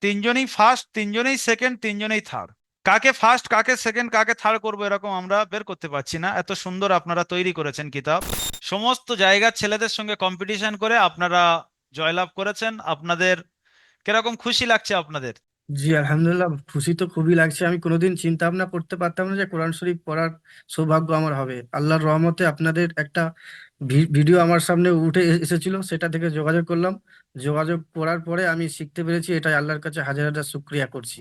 তিনজনই ফার্স্ট, তিনজনই সেকেন্ড, তিনজনই থার্ড। কাকে ফার্স্ট, কাকে সেকেন্ড, কাকে থার্ড করবো এরকম আমরা বের করতে পারছি না। এত সুন্দর আপনারা তৈরি করেছেন কিতাব। সমস্ত জায়গার ছেলেদের সঙ্গে কম্পিটিশন করে আপনারা জয়লাভ করেছেন। আপনাদের কিরকম খুশি লাগছে আপনাদের? জি আলহামদুলিল্লাহ, খুশি তো খুবই লাগছে। আমি কোনোদিন চিন্তা ভাবনা করতে পারতাম না যে কোরআন শরীফ পড়ার সৌভাগ্য আমার হবে। আল্লাহর রহমতে আপনাদের একটা ভিডিও আমার সামনে উঠে এসেছিল, সেটা থেকে যোগাযোগ করলাম। যোগাযোগ করার পরে আমি শিখতে পেরেছি, এটাই আল্লাহর কাছে হাজার হাজার শুকরিয়া করছি।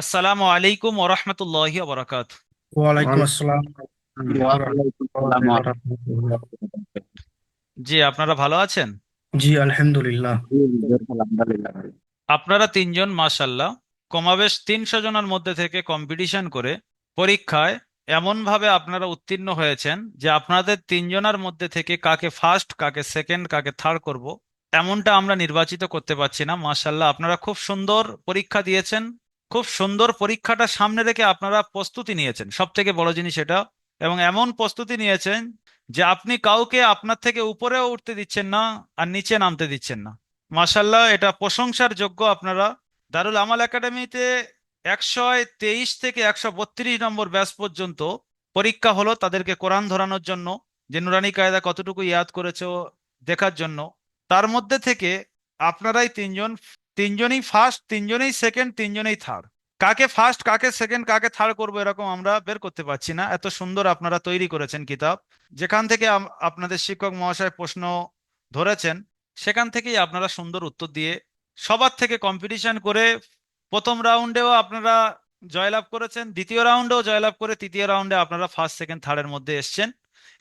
আসসালামু আলাইকুম ওরহমতুল্লাহি ওবরাকাত। ওয়ালাইকুম আসসালাম। ওয়ালাইকুম আসসালাম ওয়া রাহমাতুল্লাহি। জি, আপনারা ভালো আছেন? জি আলহামদুলিল্লাহ। আলহামদুলিল্লাহ ভাই। আপনারা তিনজন মাশাল্লাহ কমাবেশ 300 জনের মধ্যে থেকে কম্পিটিশন করে পরীক্ষায় এমনভাবে আপনারা উত্তীর্ণ হয়েছেন যে আপনাদের তিনজনের মধ্যে থেকে কাকে ফার্স্ট, কাকে সেকেন্ড, কাকে থার্ড করব এমনটা আমরা নির্বাচিত করতে পারছি না। মাশাল্লাহ আপনারা খুব সুন্দর পরীক্ষা দিয়েছেন। খুব সুন্দর পরীক্ষাটা সামনে রেখে আপনারা প্রস্তুতি নিয়েছেন, সব থেকে বড় জিনিস এটা। এবং এমন প্রস্তুতি নিয়েছেন যে আপনি কাউকে আপনার থেকে উপরেও উঠতে দিচ্ছেন না আর নিচে নামতে দিচ্ছেন না। মাশাল্লাহ এটা প্রশংসার যোগ্য। আপনারা দারুল আমাল একাডেমিতে 123 থেকে 132 নম্বর ব্যাচ পর্যন্ত পরীক্ষা হলো তাদেরকে কোরআন ধরানোর জন্য, যে নুরানি কায়দা কতটুকু ইয়াদ করেছে দেখার জন্য। তার মধ্যে থেকে আপনারাই তিনজন, তিনজনই ফার্স্ট, তিনজনই সেকেন্ড, তিনজনই থার্ড। কাকে ফার্স্ট, কাকে সেকেন্ড, কাকে থার্ড করবো এরকম আমরা বের করতে পারছি না। এত সুন্দর আপনারা তৈরি করেছেন কিতাব। যেখান থেকে আপনাদের শিক্ষক মহাশয় প্রশ্ন ধরেছেন সেখান থেকেই আপনারা সুন্দর উত্তর দিয়ে সবার থেকে কম্পিটিশন করে প্রথম রাউন্ডেও আপনারা জয়লাভ করেছেন, দ্বিতীয় রাউন্ডেও জয়লাভ করে তৃতীয় রাউন্ডে আপনারা ফার্স্ট, সেকেন্ড, থার্ডের মধ্যে এসছেন।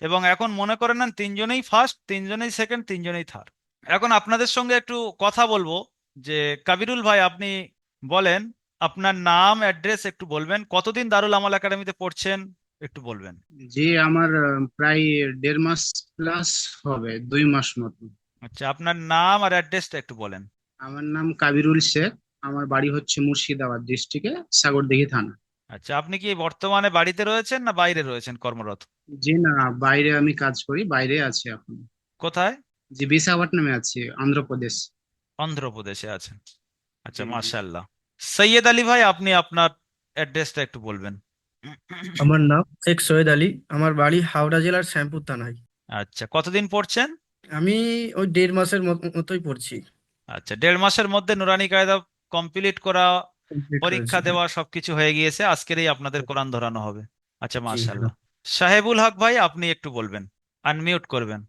এবং এখন মনে করে নেন তিনজনেই ফার্স্ট, তিনজনেই সেকেন্ড, তিনজনেই থার্ড। এখন আপনাদের সঙ্গে একটু কথা বলবো। যে কাবিরুল ভাই, আপনি বলেন আপনার নাম, অ্যাড্রেস একটু বলবেন, কতদিন দারুল আমাল একাডেমিতে পড়ছেন একটু বলবেন। জি, আমার প্রায় 1.5 মাস প্লাস হবে, 2 মাস মতো। আচ্ছা, আপনার নাম আর অ্যাড্রেসটা একটু বলেন। আমার নাম কাবিরুল শেখ। আমার বাড়ি হচ্ছে মুর্শিদাবাদ ডিস্ট্রিক্টে, সাগরদিঘি থানা। আচ্ছা, আপনি কি বর্তমানে বাড়িতে রয়েছেন না বাইরে রয়েছেন কর্মরত? জি না, বাইরে আমি কাজ করি, বাইরে আছি এখন। কোথায়? জি, বিশাখাপট্টনমে আছি, অন্ধ্রপ্রদেশ। অন্ধ্রপ্রদেশে আছেন। আচ্ছা, জি জি। মাশাআল্লাহ। সৈয়দ আলী ভাই, আপনি আপনার অ্যাড্রেসটা একটু বলবেন। আমার নাম শেখ সৈয়দ আলী। আমার বাড়ি হাওড়া জেলার শ্যামপুর থানায়। আচ্ছা, কতদিন পড়ছেন? আমি ওই 1.5 মাসের মতোই পড়ছি। আচ্ছা, 1.5 মাসের মধ্যে নুরানি কায়দা কমপ্লিট করা, কমপ্লিট পরীক্ষা করেছি, হ্যাঁ। দেওয়া, সবকিছু হয়ে গিয়েছে, আজকেরই আপনাদের কোরআন ধরানো হবে। আচ্ছা, জি হ্যাঁ। মাশাআল্লাহ। সাহেবুল হক ভাই, আপনি একটু বলবেন, আনমিউট করবেন।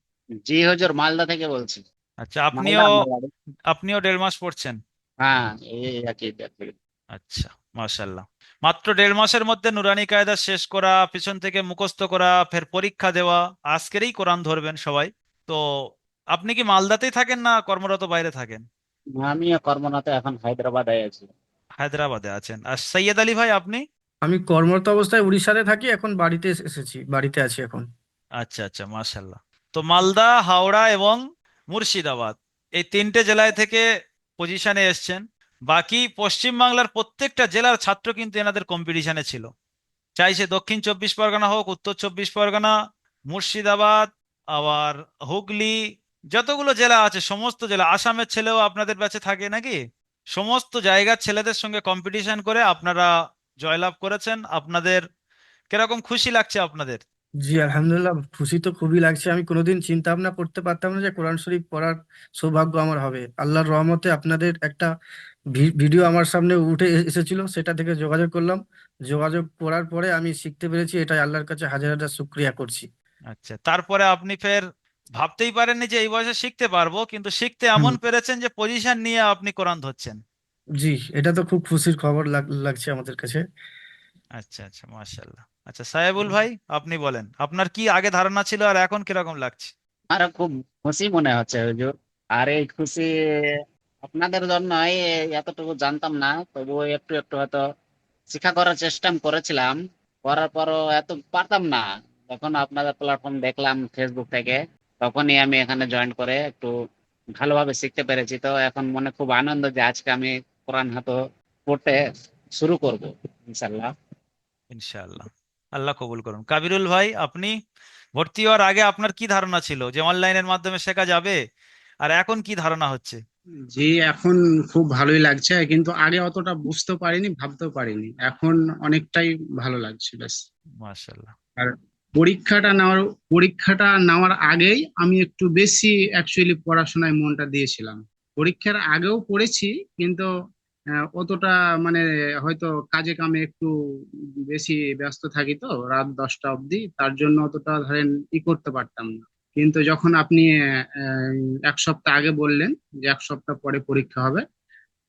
জি হুজুর, মালদা থেকে বলছি। আচ্ছা, মালদা আপনিও আমার বাড়ি। আপনিও 1.5 মাস পড়ছেন? হ্যাঁ, এই একই একই। আচ্ছা, মাশাল্লাহ। মাত্র 1.5 মাসের মধ্যে নুরানি কায়দা শেষ করা, পিছন থেকে মুখস্থ করা, ফের পরীক্ষা দেওয়া, আজকেরই কোরআন ধরবেন সবাই। তো আপনি কি মালদাতেই থাকেন না কর্মরত বাইরে থাকেন? আমিও কর্মরত, এখন হায়দ্রাবাদে আছি। হায়দ্রাবাদে আছেন। আর সৈয়দ আলী ভাই, আপনি? আমি কর্মরত অবস্থায় উড়িষ্যাতে থাকি, এখন বাড়িতে এসেছি, বাড়িতে আছি এখন। আচ্ছা আচ্ছা, মাশাল্লাহ। তো মালদা, হাওড়া এবং মুর্শিদাবাদ, এই তিনটে জেলায় থেকে পজিশনে এসছেন। বাকি পশ্চিম বাংলার প্রত্যেকটা জেলার ছাত্র কিন্তু এনাদের কম্পিটিশনে ছিল। চাই সে দক্ষিণ 24 পরগনা হোক, উত্তর 24 পরগনা, মুর্শিদাবাদ, আবার হুগলি, যতগুলো জেলা আছে সমস্ত জেলা, আসামের ছেলেও আপনাদের ব্যাচে থাকে নাকি? সমস্ত জায়গার ছেলেদের সঙ্গে কম্পিটিশন করে আপনারা জয়লাভ করেছেন। আপনাদের কিরকম খুশি লাগছে আপনাদের? জি আলহামদুলিল্লাহ, খুশি তো খুবই লাগছে। আমি কোনোদিন চিন্তা ভাবনা করতে পারতাম না যে কোরআন শরীফ পড়ার সৌভাগ্য আমার হবে। আল্লাহর রহমতে আপনাদের একটা ভিডিও আমার সামনে উঠে এসেছিল, সেটা থেকে যোগাযোগ করলাম। যোগাযোগ করার পরে আমি শিখতে পেরেছি, এটাই আল্লাহর কাছে হাজার হাজার শুকরিয়া করছি। আচ্ছা, তারপরে আপনি ফের ভাবতেই পারেননি যে এই বয়সে শিখতে পারবো, কিন্তু শিখতে হুম। এমন পেরেছেন যে পজিশন নিয়ে আপনি কোরআন ধরছেন। জি, এটা তো খুব খুশির খবর লাগছে আমাদের কাছে। আচ্ছা আচ্ছা, মাশাআল্লাহ। আচ্ছা, সাহেবুল ভাই, আপনি বলেন আপনার কি আগে ধারণা ছিল আর এখন কিরকম লাগছে? আর খুব খুশি মনে হচ্ছে হুজুর। আর এই খুশি আপনাদের জন্য, এতটুকু জানতাম না, তবুও একটু একটু হয়তো শিক্ষা করার চেষ্টা আমি করেছিলাম। করার পরও এত পারতাম না। যখন আপনাদের প্ল্যাটফর্ম দেখলাম ফেসবুক থেকে, তখনই আমি এখানে জয়েন করে একটু ভালোভাবে শিখতে পেরেছি। তো এখন মনে খুব আনন্দ যে আজকে আমি কোরআন হাতে পড়তে শুরু করব, ইনশাল্লাহ। ইনশাআল্লাহ। আল্লাহ কবুল করুন। কাবিরুল ভাই, আপনি ভর্তি হওয়ার আগে আপনার কি ধারণা ছিল যে অনলাইনের মাধ্যমে শেখা যাবে, আর এখন কি ধারণা হচ্ছে? জি, এখন খুব ভালোই লাগছে, কিন্তু আগে অতটা বুঝতেও পারিনি, ভাবতেও পারিনি। এখন অনেকটাই ভালো লাগছে ব্যাস। মাশাল্লাহ। আর পরীক্ষাটা নেওয়ার আগেই আমি একটু বেশি অ্যাকচুয়ালি পড়াশোনায় মনটা দিয়েছিলাম। পরীক্ষার আগেও পড়েছি, কিন্তু অতটা মানে হয়তো কাজে কামে একটু বেশি ব্যস্ত থাকি, তো রাত 10টা অবধি, তার জন্য অতটা ধরেন করতে পারতাম না। কিন্তু যখন আপনি এক সপ্তাহ আগে বললেন যে এক সপ্তাহ পরে পরীক্ষা হবে,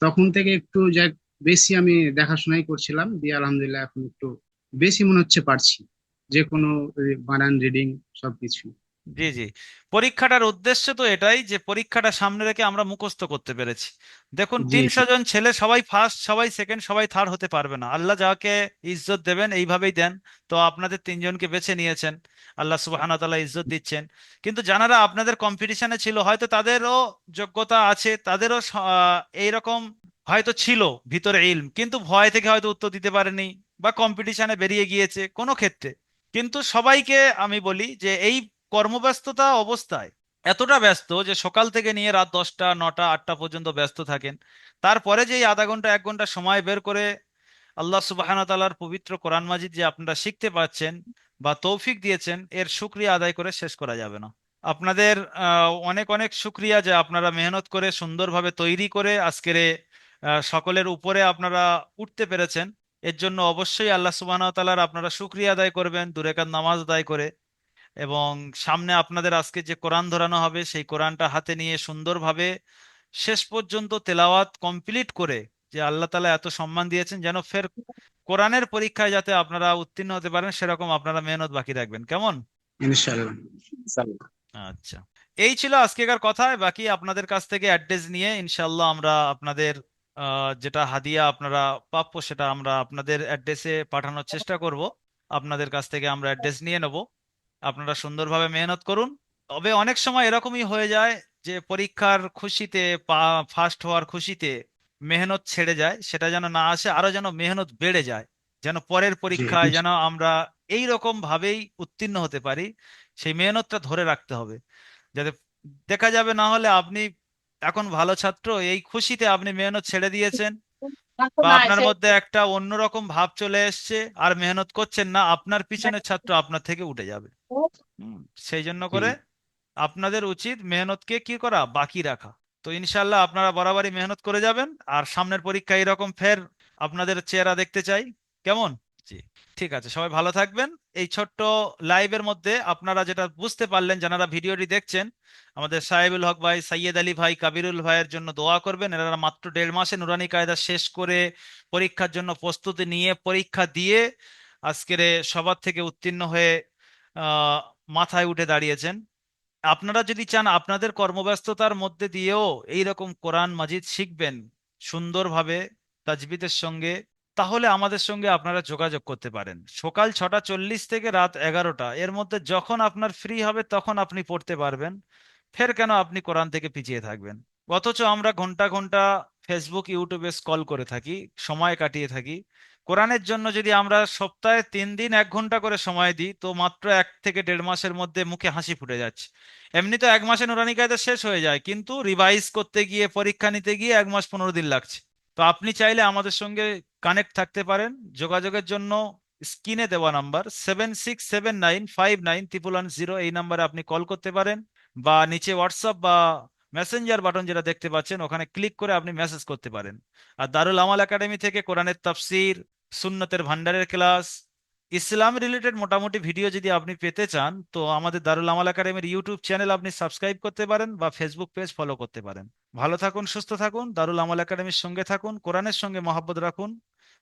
তখন থেকে একটু যাক বেশি আমি দেখাশোনাই করছিলাম, দিয়ে আলহামদুলিল্লাহ এখন একটু বেশি মনে হচ্ছে পারছি, যে কোনো বানান, রিডিং সবকিছু। জি জি, পরীক্ষাটার উদ্দেশ্য তো এটাই যে পরীক্ষাটা সামনে রেখে আমরা মুখস্থ করতে পেরেছি। দেখুন, জি 300 জন ছেলে সবাই ফার্স্ট, সবাই সেকেন্ড, সবাই থার্ড হতে পারবে না। আল্লাহ যাকে ইজ্জত দেবেন এইভাবেই দেন। তো আপনাদের 3জনকে বেছে নিয়েছেন, আল্লাহ সুবহানাহু ওয়া তাআলা ইজ্জত দিচ্ছেন। কিন্তু যারা আপনাদের কম্পিটিশনে ছিল, হয়তো তাদেরও যোগ্যতা আছে, তাদেরও এইরকম হয়তো ছিল ভিতরে ইলম, কিন্তু ভয় থেকে হয়তো উত্তর দিতে পারেনি, বা কম্পিটিশনে বেরিয়ে গিয়েছে কোনো ক্ষেত্রে। কিন্তু সবাইকে আমি বলি যে এই কর্মব্যস্ততা অবস্থায় এতটা ব্যস্ত যে সকাল থেকে নিয়ে রাত 10টা 9টা 8টা পর্যন্ত ব্যস্ত থাকেন, তারপরে যে এই আধা ঘন্টা 1 ঘন্টা সময় বের করে আল্লাহ সুবহানাহু ওয়া তাআলার পবিত্র কোরআন মাজিদ যে আপনারা শিখতে পাচ্ছেন বা তৌফিক দিয়েছেন, এর শুকরিয়া আদায় করে শেষ করা যাবে না। আপনাদের অনেক অনেক শুক্রিয়া যে আপনারা মেহনত করে সুন্দরভাবে তৈরি করে আজকের সকলের উপরে আপনারা উঠতে পেরেছেন। এর জন্য অবশ্যই আল্লাহ সুবহানাহু ওয়া তাআলার আপনারা শুকরিয়া আদায় করবেন 2 রাকাত নামাজ আদায় করে। এবং সামনে আপনাদের আজকে যে কোরআন ধরানো হবে সেই কোরআনটা হাতে নিয়ে সুন্দরভাবে শেষ পর্যন্ত তেলাওয়াত কমপ্লিট করে, যে আল্লাহ তাআলা এত সম্মান দিয়েছেন, যেন ফের কোরআনের পরীক্ষায় যাতে আপনারা উত্তীর্ণ হতে পারেন সেরকম আপনারা মেহনত বাকি রাখবেন, কেমন? ইনশাল্লাহ। আচ্ছা, এই ছিল আজকেকার কথা। বাকি আপনাদের কাছ থেকে অ্যাড্রেস নিয়ে ইনশাল্লাহ আমরা আপনাদের যেটা হাদিয়া আপনারা প্রাপ্য সেটা আমরা আপনাদের অ্যাড্রেসে পাঠানোর চেষ্টা করব। আপনাদের কাছ থেকে আমরা অ্যাড্রেস নিয়ে নেব। আপনারা সুন্দরভাবে মেহনত করুন। তবে অনেক সময় এরকমই হয়ে যায় যে পরীক্ষার খুশিতে, ফার্স্ট হওয়ার খুশিতে মেহনত ছেড়ে যায়, সেটা যেন না আসে, আরো যেন মেহনত বেড়ে যায়, যেন পরের জি পরীক্ষায় যেন আমরা এই রকম ভাবেই উত্তীর্ণ হতে পারি। সেই মেহনতটা ধরে রাখতে হবে, যাতে দেখা যাবে না হলে আপনি এখন ভালো ছাত্র, এই খুশিতে আপনি মেহনত ছেড়ে দিয়েছেন, বা আপনার মধ্যে একটা অন্যরকম ভাব চলে এসছে, আর মেহনত করছেন না, আপনার পিছনের ছাত্র আপনার থেকে উঠে যাবে। হুম, সেই জন্য জি। করে আপনাদের উচিত মেহনতকে কি করা, বাকি রাখা। তো ইনশাল্লাহ আপনারা বরাবরই মেহনত করে যাবেন, আর সামনের পরীক্ষা এরকম ফের আপনাদের চেহারা দেখতে চাই, কেমন? জি, ঠিক আছে, সবাই ভালো থাকবেন। এই ছোট্ট লাইভের মধ্যে আপনারা যেটা বুঝতে পারলেন, যারা ভিডিওটি দেখছেন, আমাদের সাহেবুল হক ভাই, সৈয়দ আলী ভাই, কাবিরুল ভাইয়ের জন্য দোয়া করবেন। এরা মাত্র 1.5 মাসে নুরানি কায়দা শেষ করে পরীক্ষার জন্য প্রস্তুতি নিয়ে পরীক্ষা দিয়ে আজকের সবার থেকে উত্তীর্ণ হয়ে আহ মাথায় উঠে দাঁড়িয়েছেন। আপনারা যদি চান আপনাদের কর্মব্যস্ততার মধ্যে দিয়েও এইরকম কোরআন মাজিদ শিখবেন সুন্দরভাবে তাজবিদের সঙ্গে, তাহলে আমাদের সঙ্গে আপনারা যোগাযোগ করতে পারেন। সকাল 6টা 40 থেকে রাত 11টা এর মধ্যে যখন আপনার ফ্রি হবে তখন আপনি পড়তে পারবেন। ফের কেন আপনি কোরআন থেকে পিছিয়ে থাকবেন? অথচ আমরা ঘন্টা ঘন্টা ফেসবুক ইউটিউবে স্ক্রল করে থাকি, সময় কাটিয়ে থাকি। কোরআনের জন্য যদি আমরা সপ্তাহে 3 দিন 1 ঘন্টা করে সময় দিই, তো মাত্র 1 থেকে 1.5 মাসের মধ্যে মুখে হাসি ফুটে যাচ্ছে। এমনি তো 1 মাসে নুরানি কায়দা শেষ হয়ে যায়, কিন্তু রিভাইজ করতে গিয়ে, পরীক্ষা নিতে গিয়ে 1 মাস 15 দিন লাগছে। তো আপনি চাইলে আমাদের সঙ্গে কানেক্ট থাকতে পারেন। যোগাযোগের জন্য স্ক্রিনে দেওয়া নাম্বার 7679591110, এই নাম্বারে আপনি কল করতে পারেন, বা নিচে হোয়াটসঅ্যাপ বা মেসেঞ্জার বাটন যেটা দেখতে পাচ্ছেন ওখানে ক্লিক করে আপনি মেসেজ করতে পারেন। আর দারুল আমাল একাডেমি থেকে কোরআনের তাফসির, সুন্নতের ভান্ডারের ক্লাস, ইসলাম রিলেটেড মোটামুটি ভিডিও যদি আপনি পেতে চান, তো আমাদের দারুল আমাল একাডেমির ইউটিউব চ্যানেল আপনি সাবস্ক্রাইব করতে পারেন, বা ফেসবুক পেজ ফলো করতে পারেন। ভালো থাকুন, সুস্থ থাকুন, দারুল আমাল একাডেমির সঙ্গে থাকুন, কোরআনের সঙ্গে মহাব্বত রাখুন,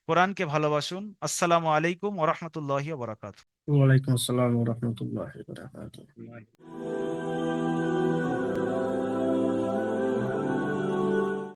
কোরআনকে ভালোবাসুন। আসসালামু আলাইকুম ওরহমতুল্লাহি ওয়া বারাকাতুহু। ওয়ালাইকুম আসসালাম রহমতুল্লাহ।